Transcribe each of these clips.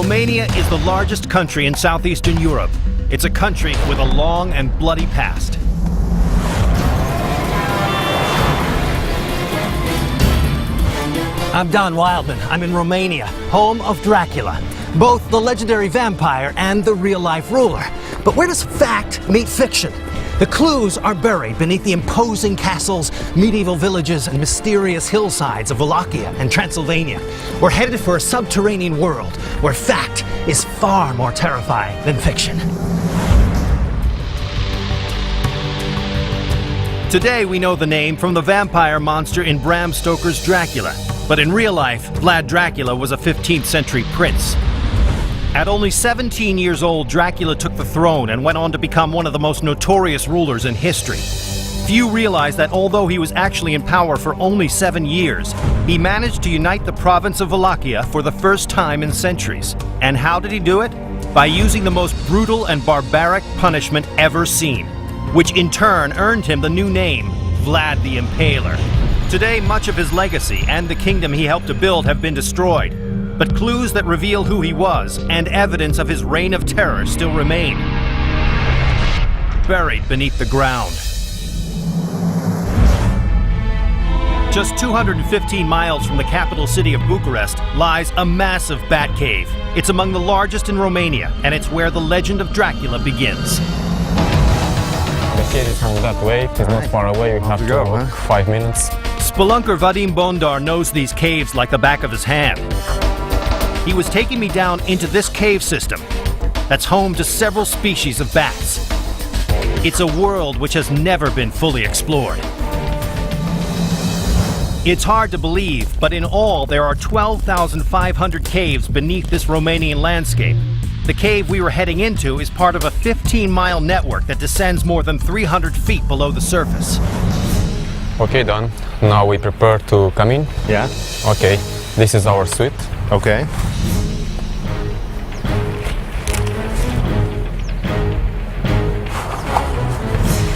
Romania is the largest country in southeastern Europe. It's a country with a long and bloody past. I'm Don Wildman. I'm in Romania, home of Dracula, both the legendary vampire and the real-life ruler. But where does fact meet fiction? The clues are buried beneath the imposing castles, medieval villages, and mysterious hillsides of Wallachia and Transylvania. We're headed for a subterranean world where fact is far more terrifying than fiction. Today we know the name from the vampire monster in Bram Stoker's Dracula. But in real life, Vlad Dracula was a 15th century prince. At only 17 years old, Dracula took the throne and went on to become one of the most notorious rulers in history. Few realize that although he was actually in power for only 7 years, he managed to unite the province of Wallachia for the first time in centuries. And how did he do it? By using the most brutal and barbaric punishment ever seen, which in turn earned him the new name, Vlad the Impaler. Today, much of his legacy and the kingdom he helped to build have been destroyed. But clues that reveal who he was and evidence of his reign of terror still remain, buried beneath the ground. Just 215 miles from the capital city of Bucharest lies a massive bat cave. It's among the largest in Romania, and it's where the legend of Dracula begins. The cave is from that way. It's not far away. You have to walk 5 minutes. Spelunker Vadim Bondar knows these caves like the back of his hand. He was taking me down into this cave system that's home to several species of bats. It's a world which has never been fully explored. It's hard to believe, but in all there are 12,500 caves beneath this Romanian landscape. The cave we were heading into is part of a 15-mile network that descends more than 300 feet below the surface. Okay, Don. Now we prepare to come in. Yeah? Okay. This is our suite. Okay.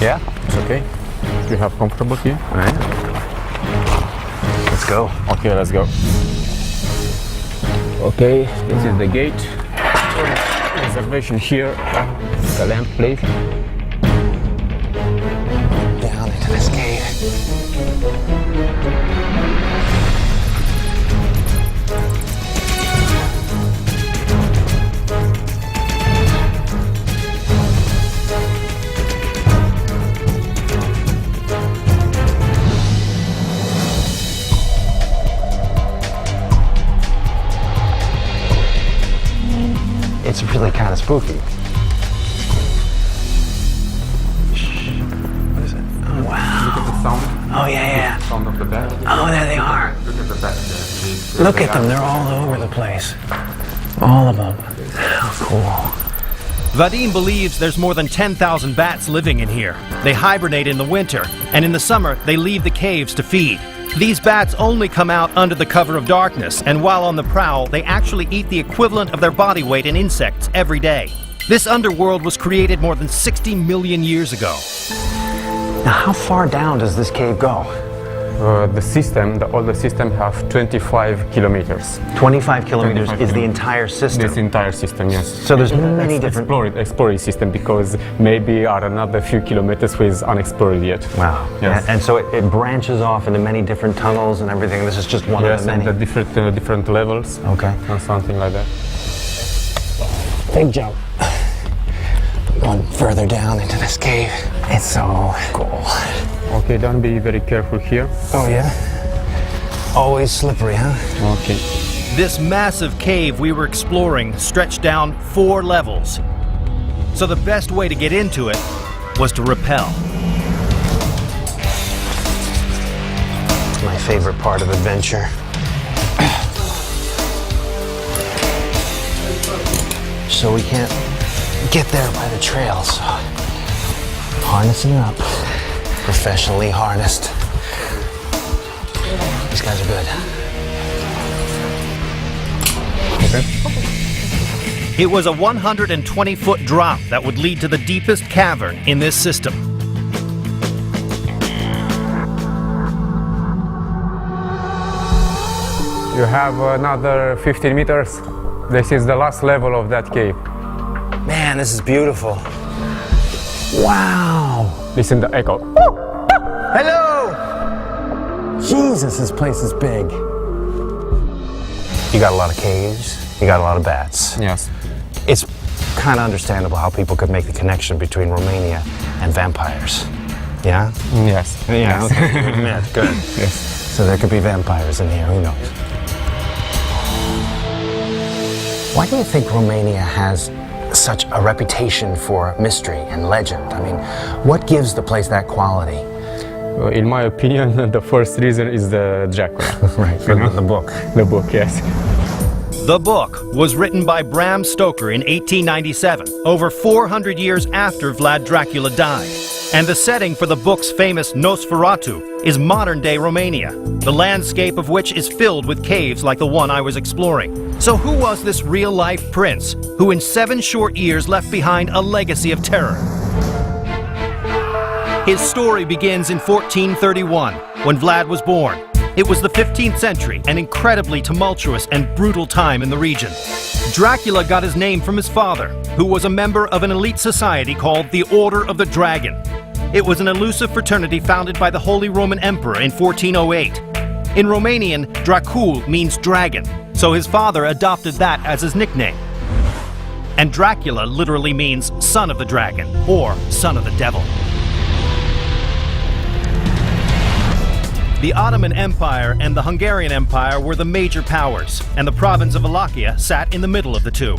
Yeah, it's okay. You have comfortable here? All right. Let's go. Okay, let's go. Okay, this is the gate. Reservation here. The lamp, please. Down into this cave. It's really kind of spooky. What is it? Oh, wow. Look at the sound. Oh, yeah. Sound of the bat. Oh, there they are. Look at the bat there. Look at them. They're all over the place. All of them. How cool. Vadim believes there's more than 10,000 bats living in here. They hibernate in the winter, and in the summer they leave the caves to feed. These bats only come out under the cover of darkness, and while on the prowl, they actually eat the equivalent of their body weight in insects every day. This underworld was created more than 60 million years ago. Now, how far down does this cave go? The older system have 25 kilometers. 25 kilometers 25 is the entire system. This entire system, yes. So there's many different... Explore system, because maybe are another few kilometers with unexplored yet. Wow. Yes. And so it branches off into many different tunnels and everything. This is just one of the many. Yes, and the different levels. Okay. Or something like that. Big jump. Going further down into this cave. It's so cool. Okay, don't be very careful here. Oh, yeah? Always slippery, huh? Okay. This massive cave we were exploring stretched down 4 levels. So the best way to get into it was to rappel. It's my favorite part of adventure. So we can't get there by the trail, so harnessing up. Professionally harnessed. These guys are good. Okay. It was a 120-foot drop that would lead to the deepest cavern in this system. You have another 15 meters. This is the last level of that cave. Man, this is beautiful. Wow. Listen to the echo. Hello! Jesus, this place is big. You got a lot of caves, you got a lot of bats. Yes. It's kind of understandable how people could make the connection between Romania and vampires. Yeah? Yes. Yeah, Yes. okay. Good admit. Good. Yes. So there could be vampires in here, who knows? Why do you think Romania has such a reputation for mystery and legend? I mean, what gives the place that quality? In my opinion, the first reason is the Dracula. Right, from the book. The book, yes. The book was written by Bram Stoker in 1897, over 400 years after Vlad Dracula died. And the setting for the book's famous Nosferatu is modern-day Romania, the landscape of which is filled with caves like the one I was exploring. So who was this real-life prince who in 7 short years left behind a legacy of terror? His story begins in 1431, when Vlad was born. It was the 15th century, an incredibly tumultuous and brutal time in the region. Dracula got his name from his father, who was a member of an elite society called the Order of the Dragon. It was an elusive fraternity founded by the Holy Roman Emperor in 1408. In Romanian, Dracul means dragon, so his father adopted that as his nickname. And Dracula literally means son of the dragon, or son of the devil. The Ottoman Empire and the Hungarian Empire were the major powers, and the province of Wallachia sat in the middle of the two.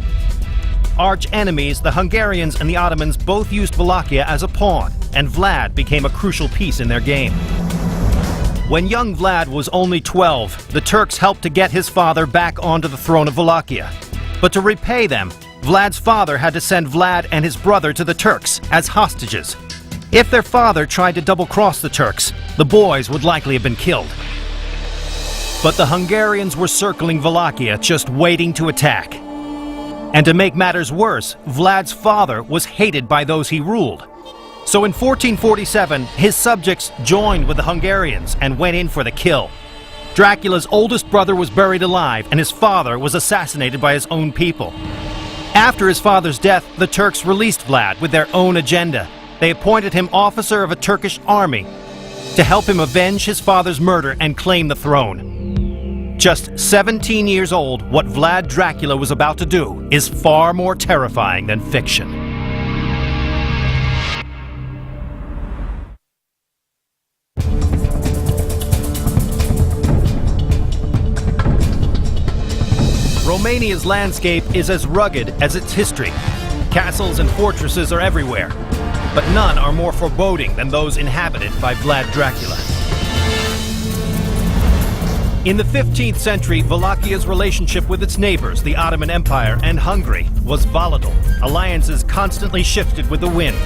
Arch enemies, the Hungarians and the Ottomans both used Wallachia as a pawn, and Vlad became a crucial piece in their game. When young Vlad was only 12, the Turks helped to get his father back onto the throne of Wallachia. But to repay them, Vlad's father had to send Vlad and his brother to the Turks as hostages. If their father tried to double-cross the Turks, the boys would likely have been killed. But the Hungarians were circling Wallachia, just waiting to attack. And to make matters worse, Vlad's father was hated by those he ruled. So in 1447, his subjects joined with the Hungarians and went in for the kill. Dracula's oldest brother was buried alive, and his father was assassinated by his own people. After his father's death, the Turks released Vlad with their own agenda. They appointed him officer of a Turkish army to help him avenge his father's murder and claim the throne. Just 17 years old, what Vlad Dracula was about to do is far more terrifying than fiction. Romania's landscape is as rugged as its history. Castles and fortresses are everywhere, but none are more foreboding than those inhabited by Vlad Dracula. In the 15th century, Wallachia's relationship with its neighbors, the Ottoman Empire and Hungary, was volatile. Alliances constantly shifted with the wind,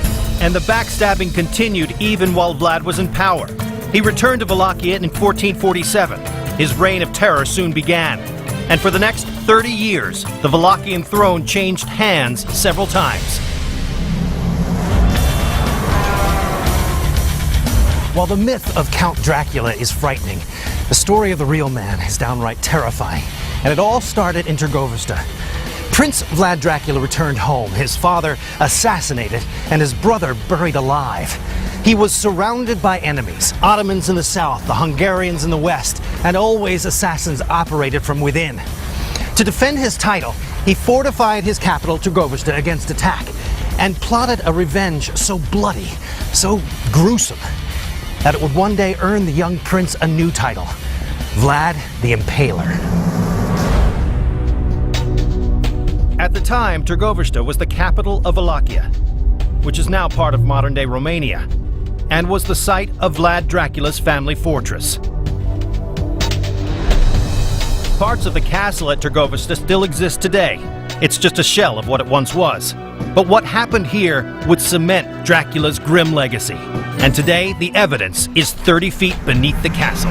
and the backstabbing continued even while Vlad was in power. He returned to Wallachia in 1447. His reign of terror soon began, and for the next 30 years, the Wallachian throne changed hands several times. While the myth of Count Dracula is frightening, the story of the real man is downright terrifying. And it all started in Trgovista. Prince Vlad Dracula returned home, his father assassinated, and his brother buried alive. He was surrounded by enemies, Ottomans in the south, the Hungarians in the west, and always assassins operated from within. To defend his title, he fortified his capital, Trgovista, against attack, and plotted a revenge so bloody, so gruesome, that it would one day earn the young prince a new title, Vlad the Impaler. At the time, Trgovista was the capital of Wallachia, which is now part of modern-day Romania, and was the site of Vlad Dracula's family fortress. Parts of the castle at Trgovista still exist today. It's just a shell of what it once was. But what happened here would cement Dracula's grim legacy. And today, the evidence is 30 feet beneath the castle.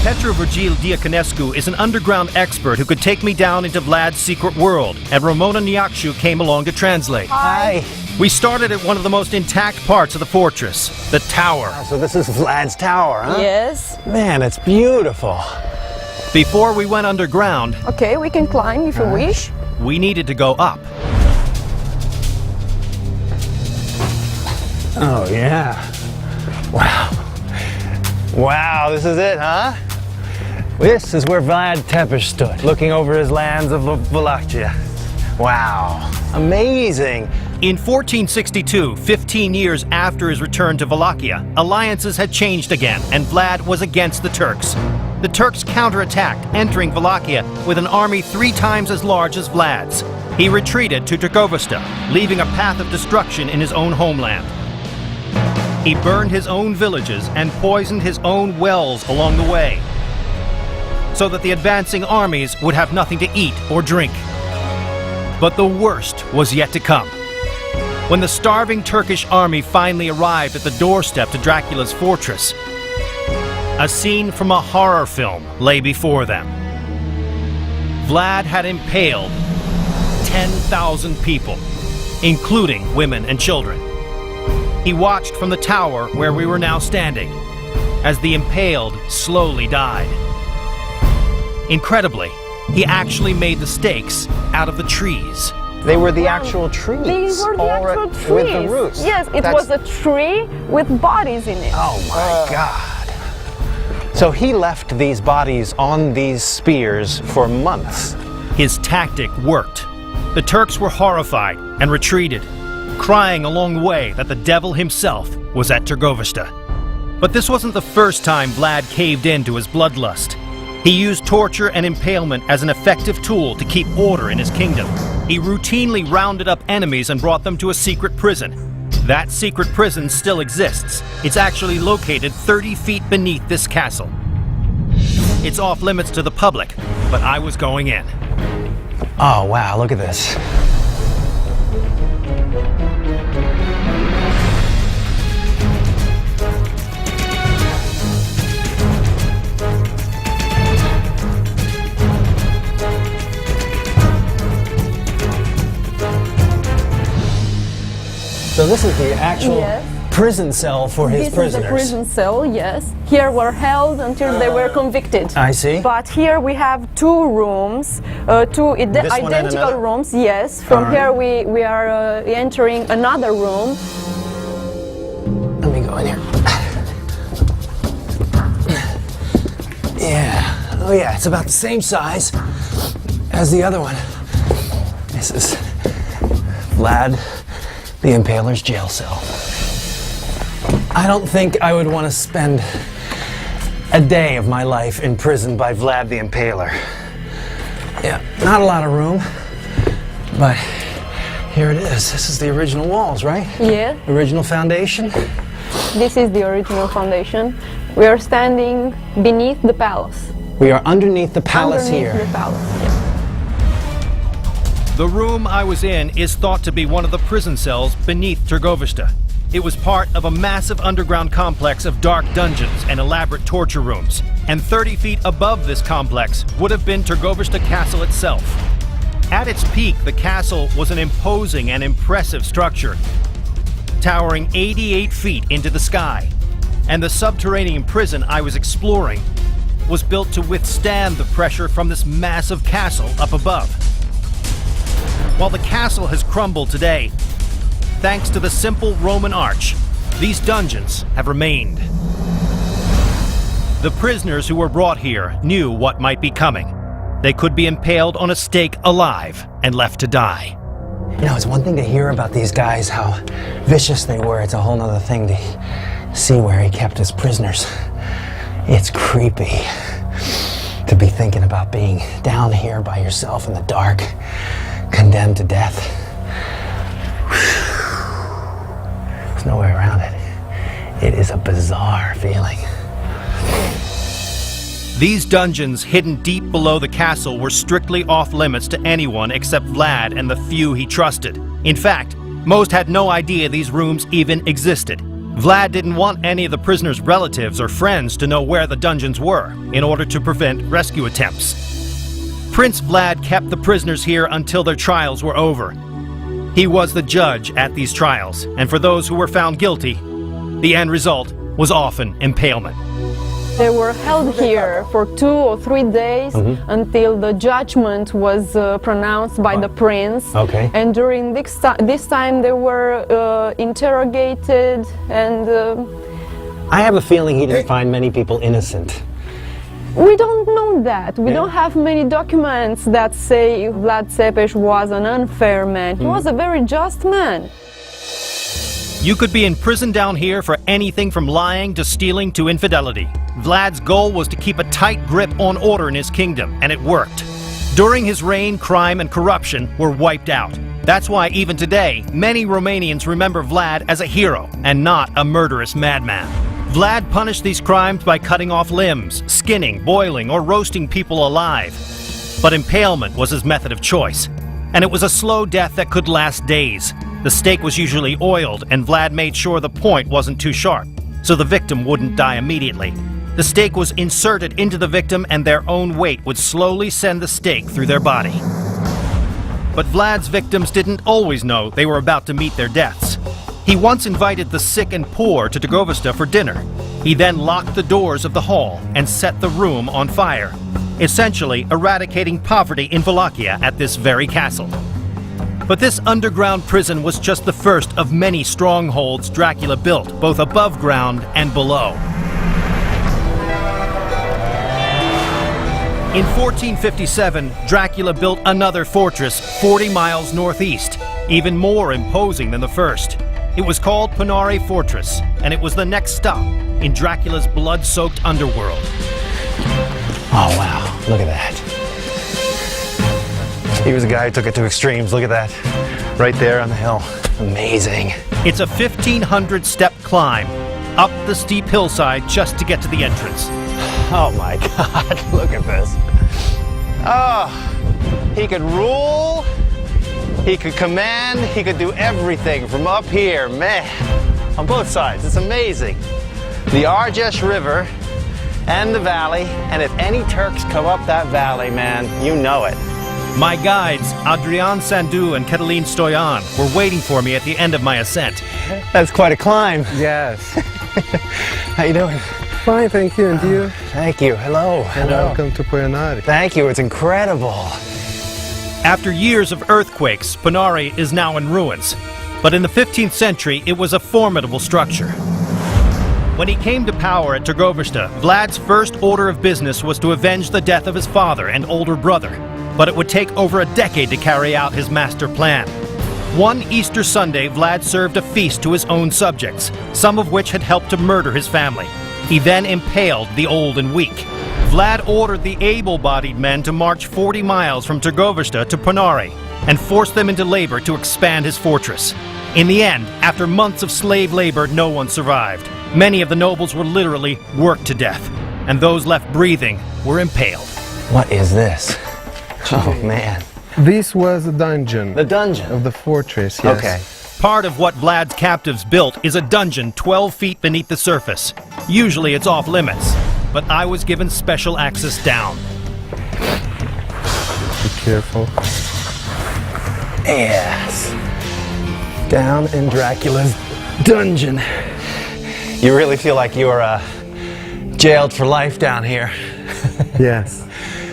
Petru Virgil Diaconescu is an underground expert who could take me down into Vlad's secret world, and Ramona Niakshu came along to translate. Hi. We started at one of the most intact parts of the fortress, the tower. So this is Vlad's tower, huh? Yes. Man, it's beautiful. Before we went underground, Okay, we can climb if you wish. we needed to go up. Oh, yeah. Wow. Wow, this is it, huh? This is where Vlad Tepes stood, looking over his lands of Wallachia. Wow. Amazing. In 1462, 15 years after his return to Wallachia, alliances had changed again, and Vlad was against the Turks. The Turks counterattacked, entering Wallachia with an army 3 times as large as Vlad's. He retreated to Dracula, leaving a path of destruction in his own homeland. He burned his own villages and poisoned his own wells along the way, so that the advancing armies would have nothing to eat or drink. But the worst was yet to come. When the starving Turkish army finally arrived at the doorstep to Dracula's fortress, a scene from a horror film lay before them. Vlad had impaled 10,000 people, including women and children. He watched from the tower where we were now standing, as the impaled slowly died. Incredibly, he actually made the stakes out of the trees. They were the actual trees. These were the actual trees. With the roots. Yes, it was a tree with bodies in it. Oh my God. So he left these bodies on these spears for months. His tactic worked. The Turks were horrified and retreated, crying along the way that the devil himself was at Trgovista. But this wasn't the first time Vlad caved in to his bloodlust. He used torture and impalement as an effective tool to keep order in his kingdom. He routinely rounded up enemies and brought them to a secret prison. That secret prison still exists. It's actually located 30 feet beneath this castle. It's off limits to the public, but I was going in. Oh wow, look at this. So this is the actual prison cell for his prisoners. This is the prison cell, yes. Here were held until they were convicted. I see. But here we have 2 rooms, 2 identical rooms, yes. From here we are entering another room. Let me go in here. Yeah, oh yeah, it's about the same size as the other one. This is Vlad the Impaler's jail cell. I don't think I would want to spend a day of my life in prison by Vlad the Impaler. Yeah, not a lot of room, but here it is. This is the original walls, right? Yeah. Original foundation. This is the original foundation. We are standing beneath the palace. We are underneath the palace Underneath here. the palace, yes. The room I was in is thought to be one of the prison cells beneath Trgovista. It was part of a massive underground complex of dark dungeons and elaborate torture rooms. And 30 feet above this complex would have been Trgovista Castle itself. At its peak, the castle was an imposing and impressive structure, towering 88 feet into the sky. And the subterranean prison I was exploring was built to withstand the pressure from this massive castle up above. While the castle has crumbled today, thanks to the simple Roman arch, these dungeons have remained. The prisoners who were brought here knew what might be coming. They could be impaled on a stake alive and left to die. You know, it's one thing to hear about these guys, how vicious they were. It's a whole other thing to see where he kept his prisoners. It's creepy to be thinking about being down here by yourself in the dark, condemned to death. There's no way around it. It is a bizarre feeling. These dungeons hidden deep below the castle were strictly off limits to anyone except Vlad and the few he trusted. In fact, most had no idea these rooms even existed. Vlad didn't want any of the prisoners' relatives or friends to know where the dungeons were in order to prevent rescue attempts. Prince Vlad kept the prisoners here until their trials were over. He was the judge at these trials, and for those who were found guilty, the end result was often impalement. They were held here for 2 or 3 days until the judgment was pronounced by the prince. Okay. And during this time they were interrogated and... I have a feeling he didn't find many people innocent. We don't know that. We don't have many documents that say Vlad Țepeș was an unfair man. He was a very just man. You could be in prison down here for anything from lying to stealing to infidelity. Vlad's goal was to keep a tight grip on order in his kingdom, and it worked. During his reign, crime and corruption were wiped out. That's why even today, many Romanians remember Vlad as a hero and not a murderous madman. Vlad punished these crimes by cutting off limbs, skinning, boiling, or roasting people alive. But impalement was his method of choice, and it was a slow death that could last days. The stake was usually oiled, and Vlad made sure the point wasn't too sharp, so the victim wouldn't die immediately. The stake was inserted into the victim, and their own weight would slowly send the stake through their body. But Vlad's victims didn't always know they were about to meet their deaths. He once invited the sick and poor to Târgovăște for dinner. He then locked the doors of the hall and set the room on fire, essentially eradicating poverty in Wallachia at this very castle. But this underground prison was just the first of many strongholds Dracula built, both above ground and below. In 1457, Dracula built another fortress 40 miles northeast, even more imposing than the first. It was called Pânare Fortress, and it was the next stop in Dracula's blood-soaked underworld. Oh, wow. Look at that. He was a guy who took it to extremes. Look at that. Right there on the hill. Amazing. It's a 1,500-step climb up the steep hillside just to get to the entrance. Oh, my God. Look at this. Oh, he could rule. He could command, he could do everything from up here, man, on both sides. It's amazing. The Argeș River and the valley, and if any Turks come up that valley, man, you know it. My guides, Adrian Sandu and Cătălin Stoian, were waiting for me at the end of my ascent. That's quite a climb. Yes. How you doing? Fine, thank you. And you? Thank you. Hello. And Hello. welcome to Pânare. Thank you. It's incredible. After years of earthquakes, Pânare is now in ruins. But in the 15th century, it was a formidable structure. When he came to power at Târgovăște, Vlad's first order of business was to avenge the death of his father and older brother. But it would take over a decade to carry out his master plan. One Easter Sunday, Vlad served a feast to his own subjects, some of which had helped to murder his family. He then impaled the old and weak. Vlad ordered the able-bodied men to march 40 miles from Târgovăște to Pânare and forced them into labor to expand his fortress. In the end, after months of slave labor, no one survived. Many of the nobles were literally worked to death, and those left breathing were impaled. What is this? Oh, man. This was a dungeon. The dungeon? Of the fortress, yes. Okay. Part of what Vlad's captives built is a dungeon 12 feet beneath the surface. Usually it's off limits, but I was given special access down. Be careful. Yes. Down in Dracula's dungeon. You really feel like you're jailed for life down here. Yes.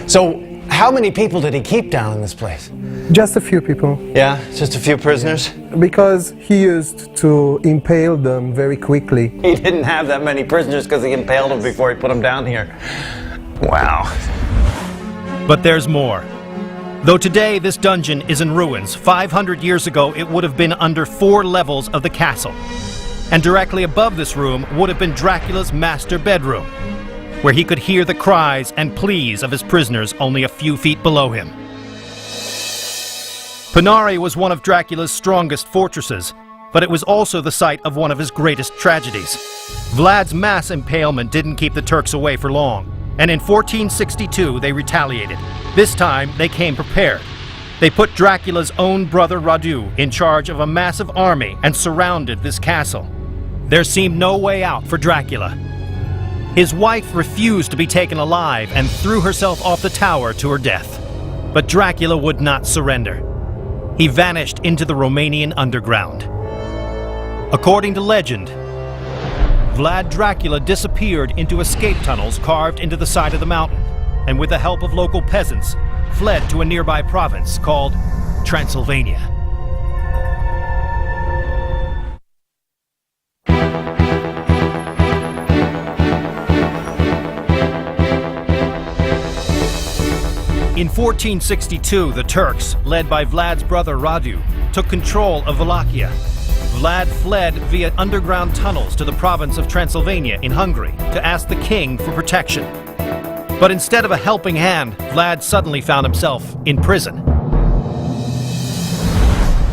So, how many people did he keep down in this place? Just a few people. Yeah, just a few prisoners? Because he used to impale them very quickly. He didn't have that many prisoners because he impaled them before he put them down here. Wow. But there's more. Though today this dungeon is in ruins, 500 years ago it would have been under 4 levels of the castle. And directly above this room would have been Dracula's master bedroom, where he could hear the cries and pleas of his prisoners only a few feet below him. Pânare was one of Dracula's strongest fortresses, but it was also the site of one of his greatest tragedies. Vlad's mass impalement didn't keep the Turks away for long, and in 1462 they retaliated. This time they came prepared. They put Dracula's own brother Radu in charge of a massive army and surrounded this castle. There seemed no way out for Dracula. His wife refused to be taken alive and threw herself off the tower to her death. But Dracula would not surrender. He vanished into the Romanian underground. According to legend, Vlad Dracula disappeared into escape tunnels carved into the side of the mountain, and with the help of local peasants, fled to a nearby province called Transylvania. In 1462, the Turks, led by Vlad's brother Radu, took control of Wallachia. Vlad fled via underground tunnels to the province of Transylvania in Hungary to ask the king for protection. But instead of a helping hand, Vlad suddenly found himself in prison.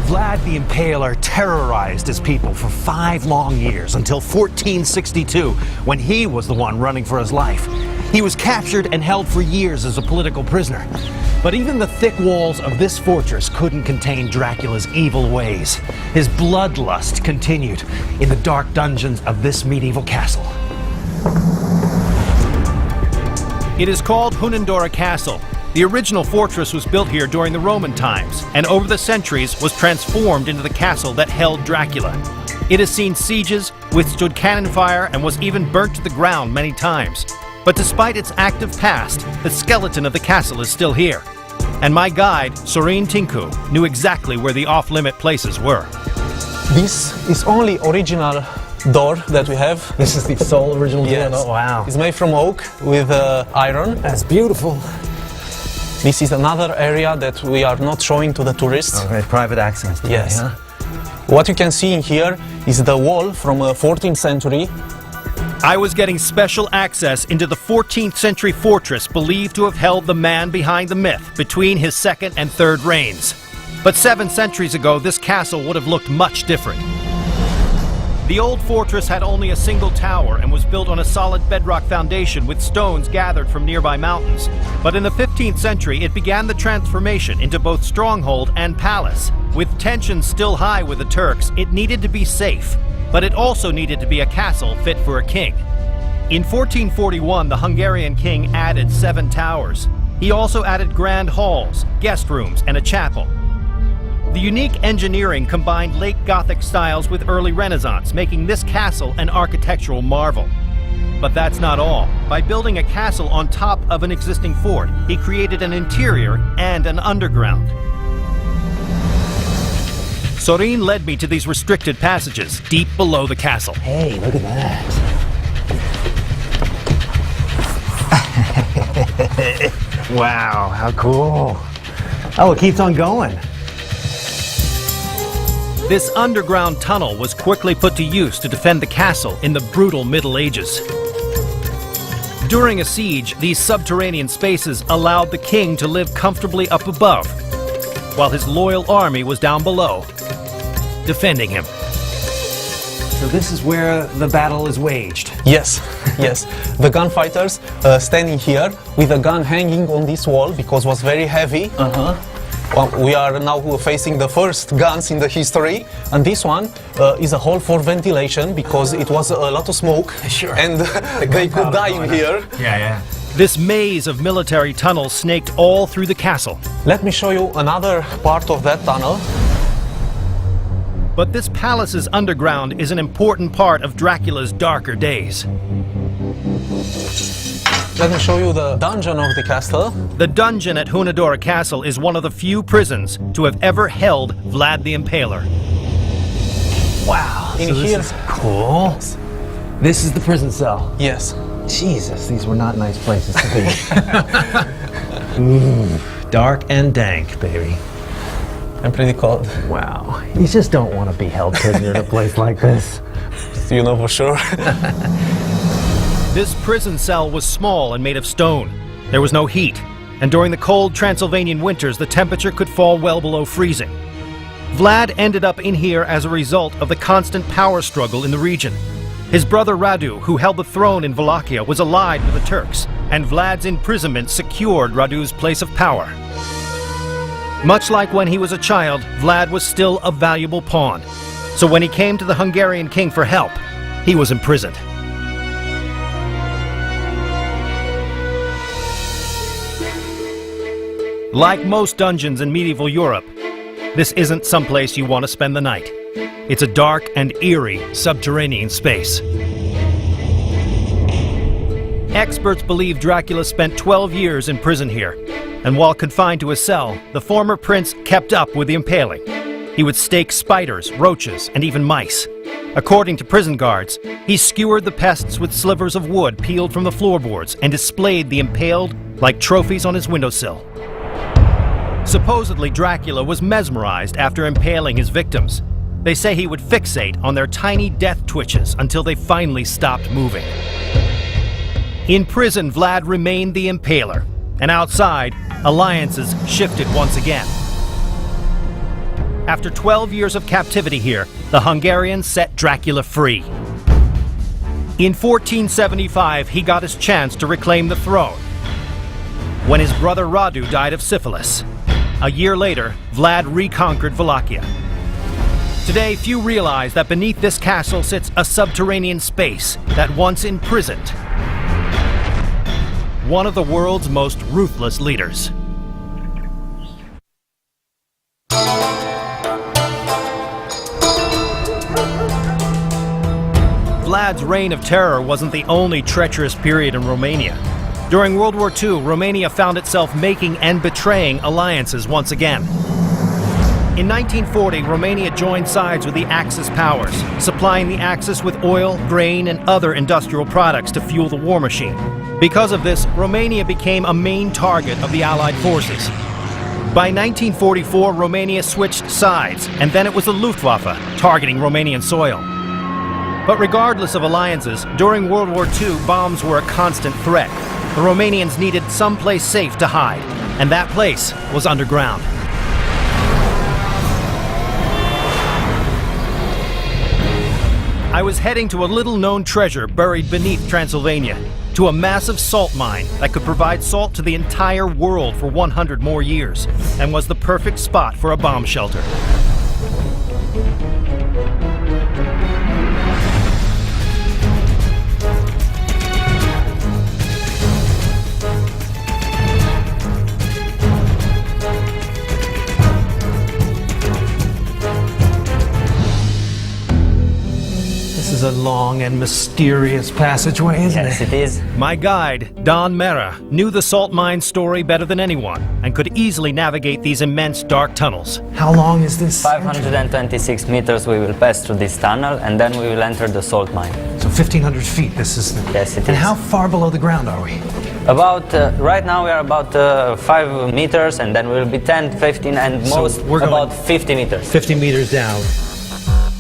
Vlad the Impaler terrorized his people for 5 long years until 1462, when he was the one running for his life. He was captured and held for years as a political prisoner. But even the thick walls of this fortress couldn't contain Dracula's evil ways. His bloodlust continued in the dark dungeons of this medieval castle. It is called Hunandora Castle. The original fortress was built here during the Roman times, and over the centuries was transformed into the castle that held Dracula. It has seen sieges, withstood cannon fire, and was even burnt to the ground many times. But despite its active past, the skeleton of the castle is still here. And my guide, Sorin Tinku, knew exactly where the off-limit places were. This is only original door that we have. This is the sole original door? Yes. Oh, wow. It's made from oak with iron. That's beautiful. This is another area that we are not showing to the tourists. Okay, private access. Today, Yes. Huh? What you can see in here is the wall from 14th century. I was getting special access into the 14th century fortress believed to have held the man behind the myth between his second and third reigns. But 7 centuries ago, this castle would have looked much different. The old fortress had only a single tower and was built on a solid bedrock foundation with stones gathered from nearby mountains. But in the 15th century, it began the transformation into both stronghold and palace. With tensions still high with the Turks, it needed to be safe, but it also needed to be a castle fit for a king. In 1441, the Hungarian king added 7 towers. He also added grand halls, guest rooms, and a chapel. The unique engineering combined late Gothic styles with early Renaissance, making this castle an architectural marvel. But that's not all. By building a castle on top of an existing fort, he created an interior and an underground. Sorin led me to these restricted passages deep below the castle. Hey, look at that. Wow, how cool. Oh, it keeps on going. This underground tunnel was quickly put to use to defend the castle in the brutal Middle Ages. During a siege, these subterranean spaces allowed the king to live comfortably up above, while his loyal army was down below, defending him. So this is where the battle is waged. Yes, yes. The gunfighters standing here with a gun hanging on this wall because it was very heavy. Well, we are now facing the first guns in the history, and this one is a hole for ventilation because it was a lot of smoke. Sure. And they could die in here. Yeah. This maze of military tunnels snaked all through the castle. Let me show you another part of that tunnel. But this palace's underground is an important part of Dracula's darker days. Let me show you the dungeon of the castle. The dungeon at Hunandora Castle is one of the few prisons to have ever held Vlad the Impaler. Wow. In so this here- is cool. This is the prison cell. Yes. Jesus, these were not nice places to be. Dark and dank, baby. I'm pretty cold. Wow. You just don't want to be held prisoner in a place like this. You know for sure. This prison cell was small and made of stone. There was no heat, and during the cold Transylvanian winters, the temperature could fall well below freezing. Vlad ended up in here as a result of the constant power struggle in the region. His brother Radu, who held the throne in Wallachia, was allied with the Turks, and Vlad's imprisonment secured Radu's place of power. Much like when he was a child, Vlad was still a valuable pawn. So when he came to the Hungarian king for help, he was imprisoned. Like most dungeons in medieval Europe, this isn't someplace you want to spend the night. It's a dark and eerie subterranean space. Experts believe Dracula spent 12 years in prison here, and while confined to a cell, the former prince kept up with the impaling. He would stake spiders, roaches, and even mice. According to prison guards, he skewered the pests with slivers of wood peeled from the floorboards and displayed the impaled like trophies on his windowsill. Supposedly, Dracula was mesmerized after impaling his victims. They say he would fixate on their tiny death twitches until they finally stopped moving. In prison, Vlad remained the impaler, and outside, alliances shifted once again. After 12 years of captivity here, the Hungarians set Dracula free. In 1475, he got his chance to reclaim the throne when his brother Radu died of syphilis. A year later, Vlad reconquered Wallachia. Today, few realize that beneath this castle sits a subterranean space that once imprisoned one of the world's most ruthless leaders. Vlad's reign of terror wasn't the only treacherous period in Romania. During World War II, Romania found itself making and betraying alliances once again. In 1940, Romania joined sides with the Axis powers, supplying the Axis with oil, grain, and other industrial products to fuel the war machine. Because of this, Romania became a main target of the Allied forces. By 1944, Romania switched sides, and then it was the Luftwaffe targeting Romanian soil. But regardless of alliances, during World War II, bombs were a constant threat. The Romanians needed someplace safe to hide, and that place was underground. I was heading to a little-known treasure buried beneath Transylvania, to a massive salt mine that could provide salt to the entire world for 100 more years, and was the perfect spot for a bomb shelter. This is a long and mysterious passageway, isn't Yes, it? it is. My guide, Don Mera, knew the salt mine story better than anyone and could easily navigate these immense dark tunnels. How long is this? 526 meters we will pass through this tunnel, and then we will enter the salt mine. So 1,500 feet, this is... Yes, it And is. how far below the ground are we? About, right now we are about 5 meters, and then we will be 10, 15, and So most we're going- about 50 meters. 50 meters down.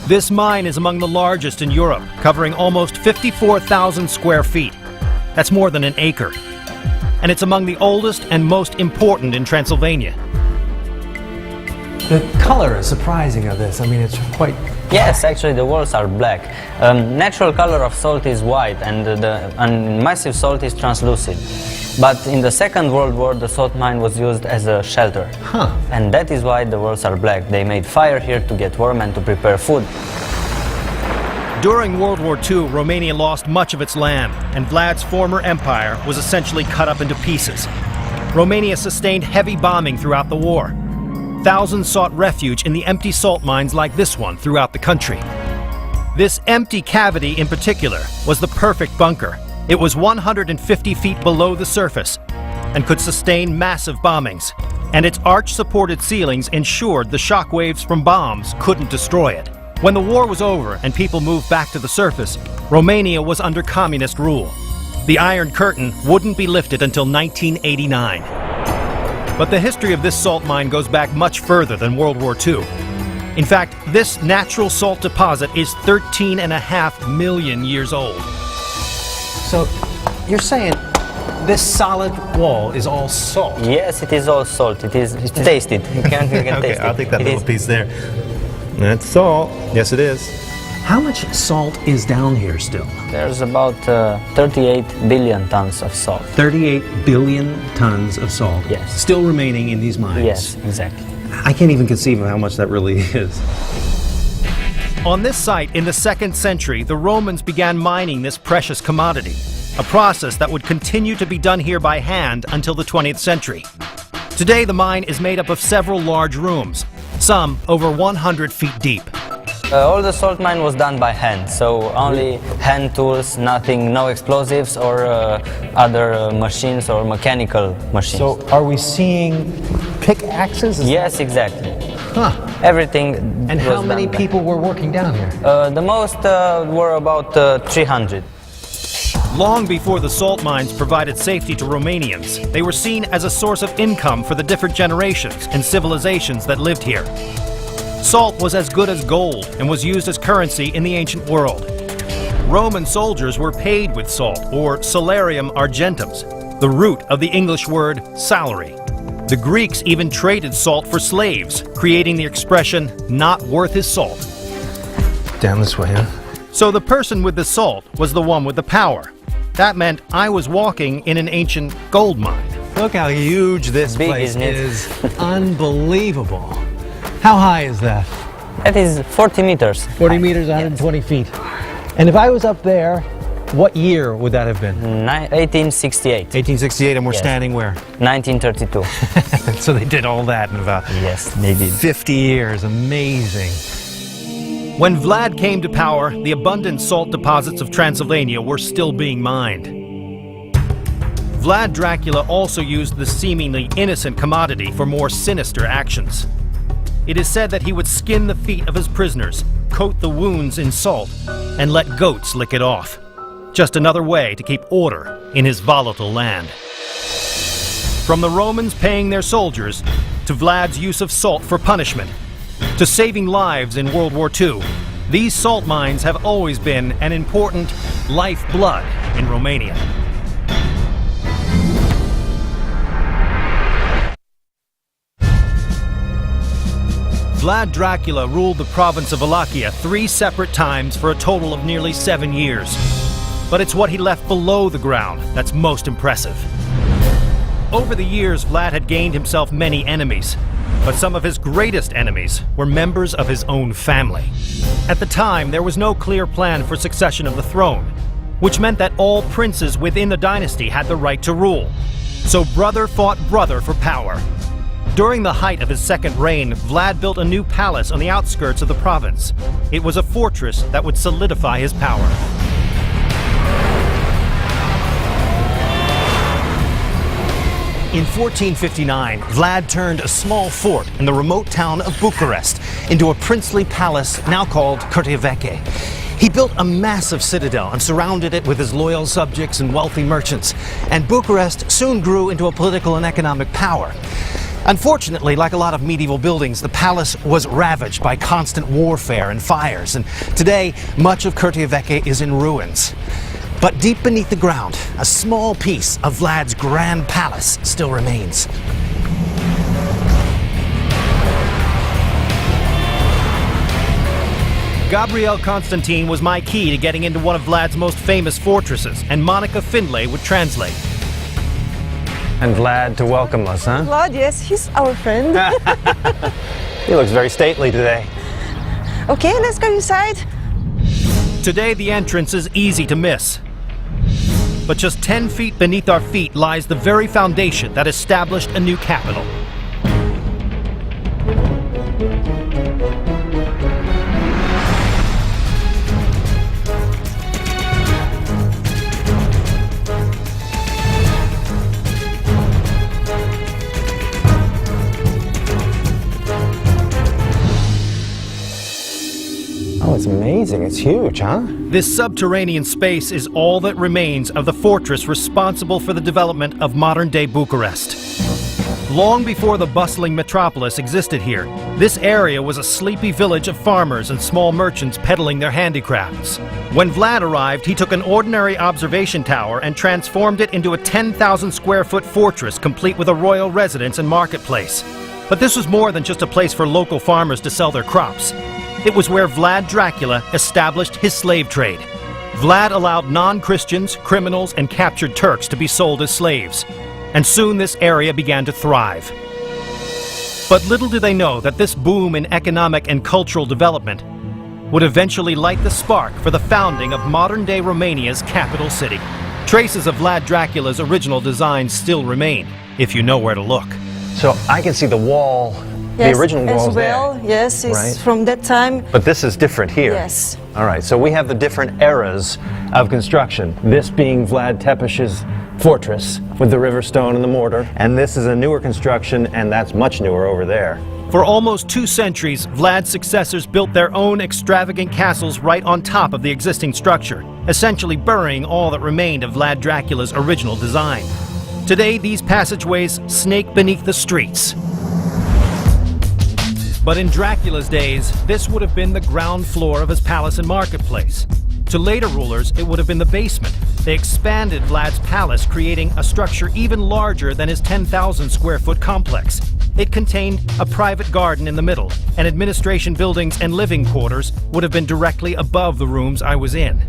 This mine is among the largest in Europe, covering almost 54,000 square feet. That's more than an acre. And it's among the oldest and most important in Transylvania. The color is surprising of this. I mean, it's quite... Yes, actually the walls are black. Natural color of salt is white, and massive salt is translucent. But in the Second World War, the salt mine was used as a shelter. Huh. And that is why the walls are black. They made fire here to get warm and to prepare food. During World War II, Romania lost much of its land, and Vlad's former empire was essentially cut up into pieces. Romania sustained heavy bombing throughout the war. Thousands sought refuge in the empty salt mines like this one throughout the country. This empty cavity in particular was the perfect bunker. It was 150 feet below the surface and could sustain massive bombings, and its arch-supported ceilings ensured the shockwaves from bombs couldn't destroy it. When the war was over and people moved back to the surface, Romania was under communist rule. The Iron Curtain wouldn't be lifted until 1989. But the history of this salt mine goes back much further than World War II. In fact, this natural salt deposit is 13.5 million years old. So, you're saying this solid wall is all salt? Yes, it is all salt. It's tasted. You can taste it. It is. piece there. That's salt. Yes, it is. How much salt is down here still? There's about 38 billion tons of salt. 38 billion tons of salt. Yes. Still remaining in these mines. Yes, exactly. I can't even conceive of how much that really is. On this site in the 2nd century, the Romans began mining this precious commodity, a process that would continue to be done here by hand until the 20th century. Today, the mine is made up of several large rooms, some over 100 feet deep. All the salt mine was done by hand, so only hand tools, nothing, no explosives or other machines or mechanical machines. So are we seeing pickaxes? Yes, exactly. Huh. Everything. And was how done many by- people were working down here? The most were about 300. Long before the salt mines provided safety to Romanians, they were seen as a source of income for the different generations and civilizations that lived here. Salt was as good as gold and was used as currency in the ancient world. Roman soldiers were paid with salt, or salarium argentum's, the root of the English word salary. The Greeks even traded salt for slaves, creating the expression, not worth his salt. Down this way, huh? So the person with the salt was the one with the power. That meant I was walking in an ancient gold mine. Look how huge this Big, place isn't it? is. Unbelievable. How high is that? That is 40 meters. 40 meters, 120 feet. And if I was up there, what year would that have been? 1868, 1868, and we're Yes. standing where? 1932. So they did all that in about Yes, they did. 50 years. Amazing. When Vlad came to power, the abundant salt deposits of Transylvania were still being mined. Vlad Dracula also used the seemingly innocent commodity for more sinister actions. It is said that he would skin the feet of his prisoners, coat the wounds in salt, and let goats lick it off. Just another way to keep order in his volatile land. From the Romans paying their soldiers, to Vlad's use of salt for punishment, to saving lives in World War II, these salt mines have always been an important lifeblood in Romania. Vlad Dracula ruled the province of Wallachia 3 separate times for a total of nearly 7 years. But it's what he left below the ground that's most impressive. Over the years, Vlad had gained himself many enemies, but some of his greatest enemies were members of his own family. At the time, there was no clear plan for succession of the throne, which meant that all princes within the dynasty had the right to rule. So brother fought brother for power. During the height of his second reign, Vlad built a new palace on the outskirts of the province. It was a fortress that would solidify his power. In 1459, Vlad turned a small fort in the remote town of Bucharest into a princely palace now called Curtea Veche. He built a massive citadel and surrounded it with his loyal subjects and wealthy merchants, and Bucharest soon grew into a political and economic power. Unfortunately, like a lot of medieval buildings, the palace was ravaged by constant warfare and fires, and today much of Curtea Veche is in ruins. But deep beneath the ground, a small piece of Vlad's grand palace still remains. Gabriel Constantine was my key to getting into one of Vlad's most famous fortresses, and Monica Findlay would translate. And Vlad to welcome us, huh? Vlad, yes, he's our friend. He looks very stately today. Okay, let's go inside. Today, the entrance is easy to miss. But just 10 feet beneath our feet lies the very foundation that established a new capital. Oh, it's amazing. It's huge, huh? This subterranean space is all that remains of the fortress responsible for the development of modern-day Bucharest. Long before the bustling metropolis existed here, this area was a sleepy village of farmers and small merchants peddling their handicrafts. When Vlad arrived, he took an ordinary observation tower and transformed it into a 10,000 square foot fortress complete with a royal residence and marketplace. But this was more than just a place for local farmers to sell their crops. It was where Vlad Dracula established his slave trade. Vlad allowed non-Christians, criminals, and captured Turks to be sold as slaves. And soon this area began to thrive. But little do they know that this boom in economic and cultural development would eventually light the spark for the founding of modern-day Romania's capital city. Traces of Vlad Dracula's original design still remain, if you know where to look. So I can see the wall Yes, the original as walls well. there. Yes, it's Right. from that time. But this is different here. Yes. All right, so we have the different eras of construction. This being Vlad Tepes's fortress with the river stone and the mortar. And this is a newer construction, and that's much newer over there. For almost 2 centuries, Vlad's successors built their own extravagant castles right on top of the existing structure, essentially burying all that remained of Vlad Dracula's original design. Today, these passageways snake beneath the streets. But in Dracula's days, this would have been the ground floor of his palace and marketplace. To later rulers, it would have been the basement. They expanded Vlad's palace, creating a structure even larger than his 10,000 square foot complex. It contained a private garden in the middle, and administration buildings and living quarters would have been directly above the rooms I was in.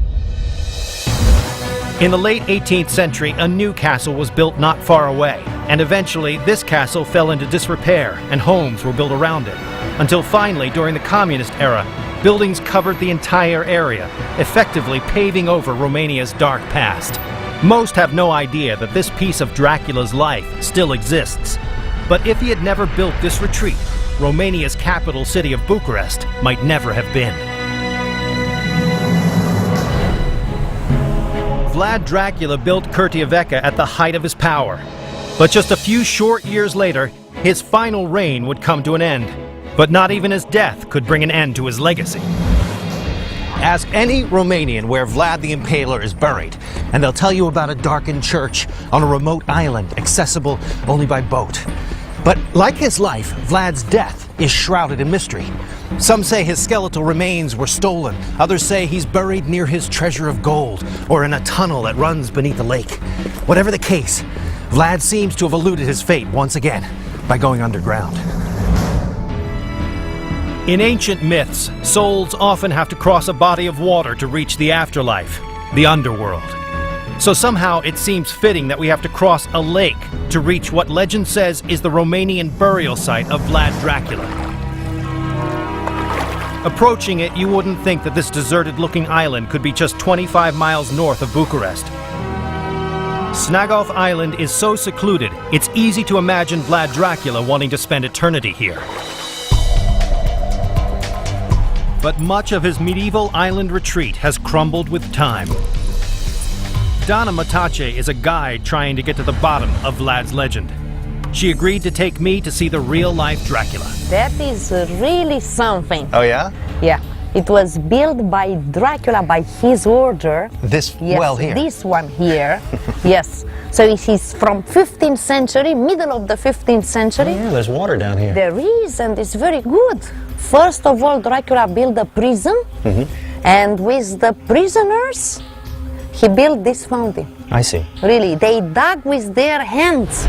In the late 18th century, a new castle was built not far away, and eventually this castle fell into disrepair and homes were built around it. Until finally, during the communist era, buildings covered the entire area, effectively paving over Romania's dark past. Most have no idea that this piece of Dracula's life still exists. But if he had never built this retreat, Romania's capital city of Bucharest might never have been. Vlad Dracula built Curtea Veche at the height of his power. But just a few short years later, his final reign would come to an end. But not even his death could bring an end to his legacy. Ask any Romanian where Vlad the Impaler is buried, and they'll tell you about a darkened church on a remote island, accessible only by boat. But like his life, Vlad's death is shrouded in mystery. Some say his skeletal remains were stolen. Others say he's buried near his treasure of gold, or in a tunnel that runs beneath the lake. Whatever the case, Vlad seems to have eluded his fate once again by going underground. In ancient myths, souls often have to cross a body of water to reach the afterlife, the underworld. So somehow it seems fitting that we have to cross a lake to reach what legend says is the Romanian burial site of Vlad Dracula. Approaching it, you wouldn't think that this deserted-looking island could be just 25 miles north of Bucharest. Snagov Island is so secluded, it's easy to imagine Vlad Dracula wanting to spend eternity here. But much of his medieval island retreat has crumbled with time. Dana Matache is a guide trying to get to the bottom of Vlad's legend. She agreed to take me to see the real-life Dracula. That is really something. Oh yeah? Yeah. It was built by Dracula by his order. This Yes, well here? this one here. Yes. So it is from 15th century, middle of the 15th century. Yeah, there's water down here. There is, and it's very good. First of all, Dracula built a prison, and with the prisoners, he built this fountain. I see. Really, they dug with their hands.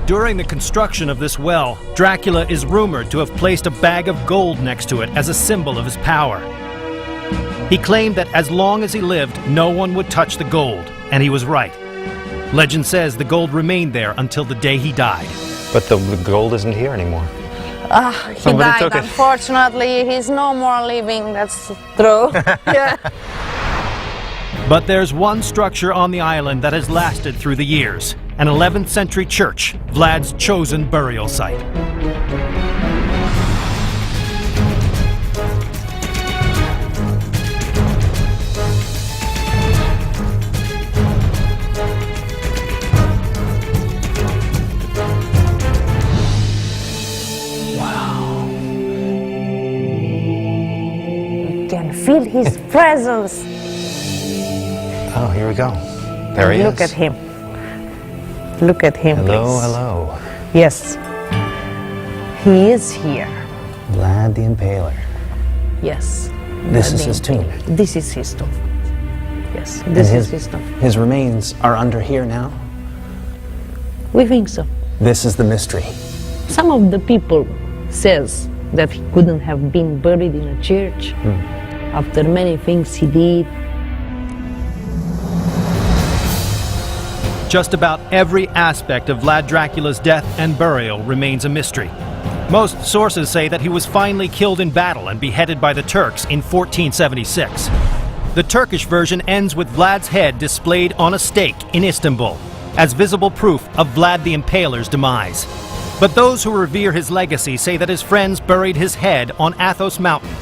During the construction of this well, Dracula is rumored to have placed a bag of gold next to it as a symbol of his power. He claimed that as long as he lived, no one would touch the gold, and he was right. Legend says the gold remained there until the day he died. But the gold isn't here anymore. He Somebody died, took it. unfortunately. He's no more living, that's true. Yeah. But there's one structure on the island that has lasted through the years. An 11th century church, Vlad's chosen burial site. You can feel his presence. Oh, here we go. There he Look is. at him. Look at him, Hello, please. hello. Yes. He is here. Vlad the Impaler. Yes. This is his tomb. This is his tomb. Yes, this is his tomb. His remains are under here now. We think so. This is the mystery. Some of the people says that he couldn't have been buried in a church after many things he did. Just about every aspect of Vlad Dracula's death and burial remains a mystery. Most sources say that he was finally killed in battle and beheaded by the Turks in 1476. The Turkish version ends with Vlad's head displayed on a stake in Istanbul, as visible proof of Vlad the Impaler's demise. But those who revere his legacy say that his friends buried his head on Athos Mountain.